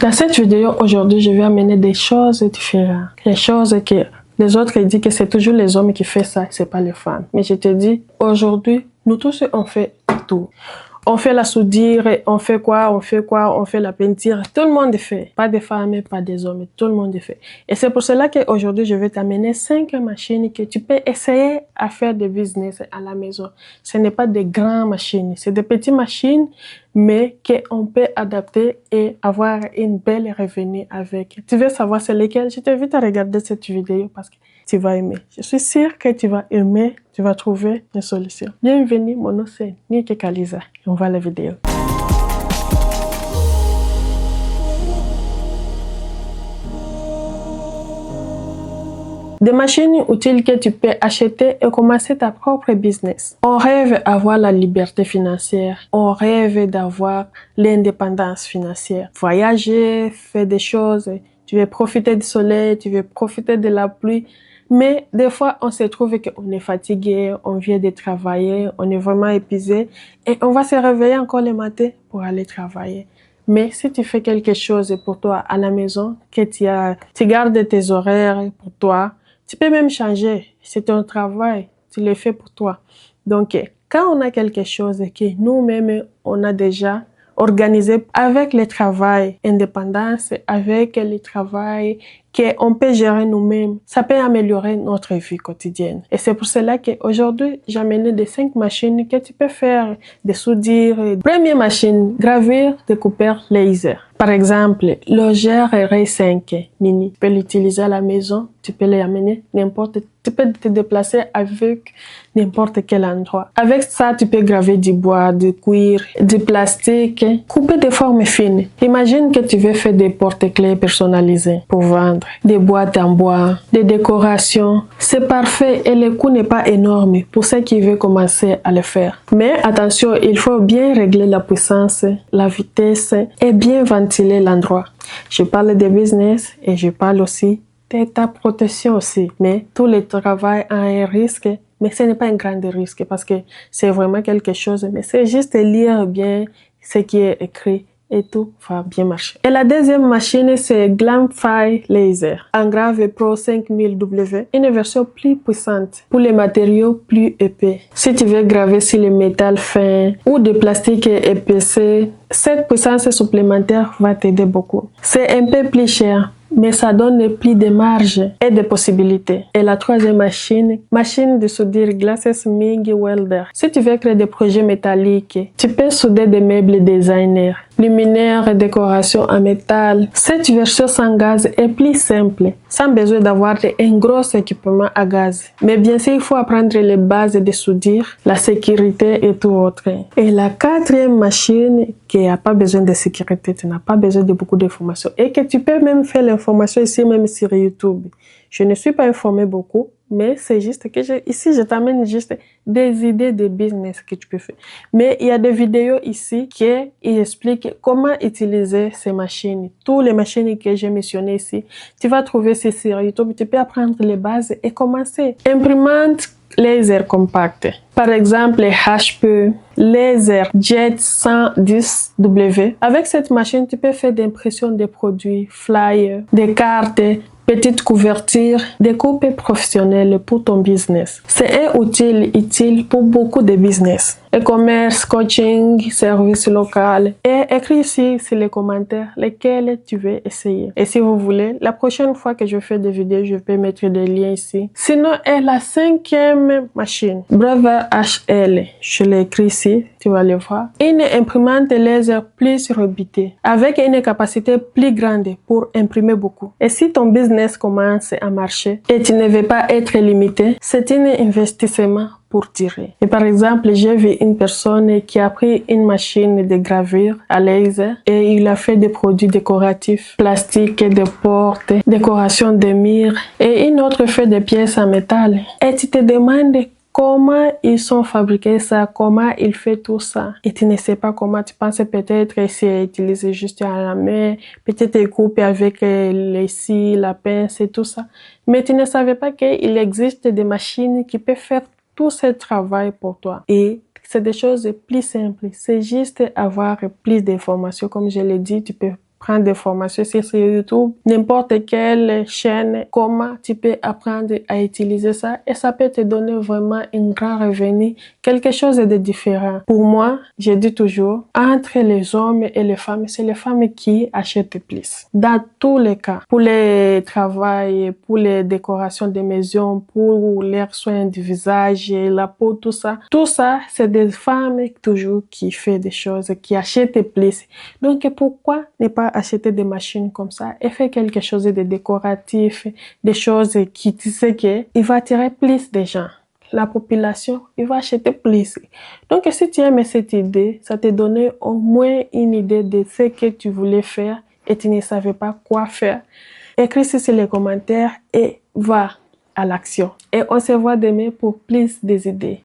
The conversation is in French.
Dans cette vidéo, aujourd'hui, je vais amener des choses différentes. Des choses que les autres disent que c'est toujours les hommes qui font ça, c'est pas les femmes. Mais je te dis, aujourd'hui, nous tous, on fait tout. On fait la soudure, on fait quoi, on fait la peinture. Tout le monde fait. Pas des femmes, pas des hommes. Tout le monde fait. Et c'est pour cela qu'aujourd'hui, je vais t'amener 5 machines que tu peux essayer à faire des business à la maison. Ce n'est pas des grandes machines. C'est des petites machines, mais qu'on peut adapter et avoir une belle revenu avec. Tu veux savoir c'est lesquelles? Je t'invite à regarder cette vidéo parce que tu vas aimer. Je suis sûre que tu vas aimer, tu vas trouver une solution. Bienvenue, mon nom c'est Niki Kaliza. On voit la vidéo. Des machines utiles que tu peux acheter et commencer ta propre business. On rêve d'avoir la liberté financière. On rêve d'avoir l'indépendance financière. Voyager, faire des choses. Tu veux profiter du soleil, tu veux profiter de la pluie. Mais des fois, on se trouve qu'on est fatigué, on vient de travailler, on est vraiment épuisé et on va se réveiller encore le matin pour aller travailler. Mais si tu fais quelque chose pour toi à la maison, que tu gardes tes horaires pour toi, tu peux même changer. C'est ton travail, tu le fais pour toi. Donc, quand on a quelque chose que nous-mêmes, on a déjà organisé avec le travail indépendance, avec le travail qu'on peut gérer nous-mêmes, ça peut améliorer notre vie quotidienne. Et c'est pour cela qu'aujourd'hui, j'ai amené des 5 machines que tu peux faire des soudures. Première machine, gravure, découpeur, laser. Par exemple, logère R5 mini. Tu peux l'utiliser à la maison, tu peux l'amener n'importe, tu peux te déplacer avec n'importe quel endroit. Avec ça, tu peux graver du bois, du cuir, du plastique, couper des formes fines. Imagine que tu veux faire des porte-clés personnalisés pour vendre, des boîtes en bois, des décorations. C'est parfait et le coût n'est pas énorme pour ceux qui veulent commencer à le faire. Mais attention, il faut bien régler la puissance, la vitesse et bien ventiler l'endroit. Je parle de business et je parle aussi de ta protection aussi. Mais tout le travail a un risque, mais ce n'est pas un grand risque parce que c'est vraiment quelque chose. Mais c'est juste lire bien ce qui est écrit et tout va bien marcher. Et la deuxième machine, c'est Glamfy Laser. Engrave Pro 5000W, une version plus puissante pour les matériaux plus épais. Si tu veux graver sur le métal fin ou de plastique épaissé, cette puissance supplémentaire va t'aider beaucoup. C'est un peu plus cher, mais ça donne plus de marge et de possibilités. Et la troisième machine de soudure Glasses MIG Welder. Si tu veux créer des projets métalliques, tu peux souder des meubles designer, luminaires et décorations en métal. Cette version sans gaz est plus simple, sans besoin d'avoir un gros équipement à gaz. Mais bien sûr, il faut apprendre les bases de soudure, la sécurité et tout autre. Et la quatrième machine qui n'a pas besoin de sécurité, tu n'as pas besoin de beaucoup d'informations et que tu peux même faire l'information ici même sur YouTube. Je ne suis pas informée beaucoup, mais c'est juste que ici je t'amène juste des idées de business que tu peux faire. Mais il y a des vidéos ici qui expliquent comment utiliser ces machines. Toutes les machines que j'ai mentionnées ici, tu vas trouver ces sur YouTube. Tu peux apprendre les bases et commencer. Imprimante laser compact. Par exemple, HP Laser Jet 110W. Avec cette machine, tu peux faire d'impression des produits, flyers, des cartes, petites couvertures, des copies professionnelles pour ton business. C'est un outil utile pour beaucoup de business. E-commerce, coaching, service local. Et écris ici sur les commentaires lesquels tu veux essayer. Et si vous voulez, la prochaine fois que je fais des vidéos, je peux mettre des liens ici. Sinon, est la 5e machine. Brother HL. Je l'ai écrit ici. Tu vas le voir. Une imprimante laser plus rebutée. Avec une capacité plus grande pour imprimer beaucoup. Et si ton business commence à marcher et tu ne veux pas être limité, c'est un investissement pour tirer. Et par exemple, j'ai vu une personne qui a pris une machine de gravure à laser et il a fait des produits décoratifs, plastiques, des portes, décoration de murs et une autre fait des pièces en métal. Et tu te demandes comment ils sont fabriqués ça, comment il fait tout ça. Et tu ne sais pas comment, tu penses peut-être c'est utilisé juste à la main, peut-être couper avec les scies, la pince et tout ça. Mais tu ne savais pas qu'il existe des machines qui peuvent faire tout ce travail pour toi. Et c'est des choses plus simples. C'est juste avoir plus d'informations. Comme je l'ai dit, tu peux prendre des formations sur YouTube, n'importe quelle chaîne, comment tu peux apprendre à utiliser ça et ça peut te donner vraiment un grand revenu, quelque chose de différent. Pour moi, je dis toujours, entre les hommes et les femmes, c'est les femmes qui achètent plus. Dans tous les cas, pour les travail, pour les décorations des maisons, pour les soins du visage, la peau, tout ça, c'est des femmes toujours qui font des choses, qui achètent plus. Donc, pourquoi ne pas acheter des machines comme ça et faire quelque chose de décoratif, des choses qui, tu sais que, il va attirer plus de gens. La population, il va acheter plus. Donc, si tu aimes cette idée, ça te donne au moins une idée de ce que tu voulais faire et tu ne savais pas quoi faire. Écris sur les commentaires et va à l'action. Et on se voit demain pour plus des idées.